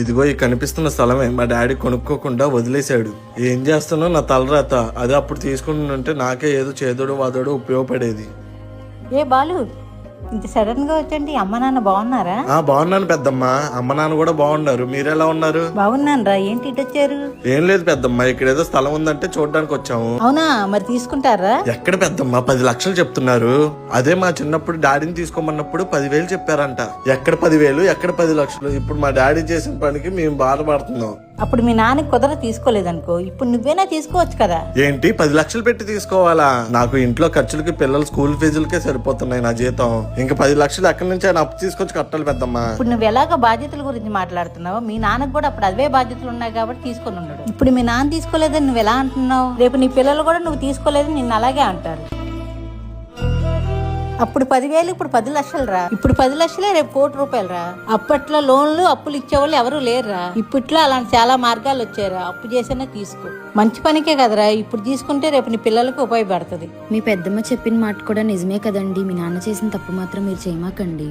ఇదిగో ఈ కనిపిస్తున్న స్థలమే మా డాడీ కొనుక్కోకుండా వదిలేశాడు. ఏం చేస్తానో నా తలరాత. అదే అప్పుడు తీసుకుంటుంటే నాకే ఏదో చేదోడు వాదోడు ఉపయోగపడేది. ఏ బాలు, ఇంత సడన్ గా వచ్చండి. అమ్మ నాన్న బాగున్నారా? బాగున్నాను పెద్దమ్మ. అమ్మ నాన్న కూడా బాగున్నారు. మీరెలా ఉన్నారు? బాగున్నాను రా. ఏంటి ఇటు వచ్చారు? ఏం లేదు పెద్దమ్మ, ఇక్కడ ఏదో స్థలం ఉందంటే చూడడానికి వచ్చాము. అవునా, మరి తీసుకుంటారా? ఎక్కడ పెద్దమ్మ, 10 లక్షలు చెప్తున్నారు. అదే మా చిన్నప్పుడు డాడీని తీసుకోమన్నప్పుడు 10,000 చెప్పారంట. ఎక్కడ 10,000, ఎక్కడ 10 లక్షలు? ఇప్పుడు మా డాడీ చేసిన పనికి మేము బాధపడుతున్నాం. అప్పుడు మీ నాన్నకి కుదర తీసుకోలేదనుకో, ఇప్పుడు నువ్వేనా తీసుకోవచ్చు కదా. ఏంటి 10 లక్షలు పెట్టి తీసుకోవాలా? నాకు ఇంట్లో ఖర్చులకి, పిల్లల స్కూల్ ఫీజులకే సరిపోతున్నాయి నా జీతం. ఇంకా 10 లక్షలు ఎక్కడి నుంచి ఆయన అప్పు తీసుకొచ్చి కట్టాలి పెద్దమ్మా. ఇప్పుడు నువ్వు ఎలాగ బాధ్యతల గురించి మాట్లాడుతున్నావు, మీ నాన్నకు కూడా అప్పుడు అవే బాధ్యతలు ఉన్నాయి కాబట్టి తీసుకొని ఉండడు. ఇప్పుడు మీ నాన్న తీసుకోలేదని నువ్వు ఎలా అంటున్నావు? రేపు నీ పిల్లలు కూడా నువ్వు తీసుకోలేదని నిన్ను అలాగే అంటారు. అప్పుడు 10,000, ఇప్పుడు 10 లక్షలు రా. ఇప్పుడు 10 లక్షలే, రేపు 1 కోటి రూపాయలు రా. అప్పట్లో లోన్లు అప్పులు ఇచ్చేవాళ్ళు ఎవరు లేరురా. ఇప్పట్లో అలాంటి చాలా మార్గాలు వచ్చారా. అప్పు చేసినా తీసుకో, మంచి పనికే కదరా. ఇప్పుడు తీసుకుంటే రేపు నీ పిల్లలకు ఉపయోగపడుతుంది. మీ పెద్దమ్మ చెప్పిన మాట కూడా నిజమే కదండి. మీ నాన్న చేసిన తప్పు మాత్రం మీరు చేయమాకండి.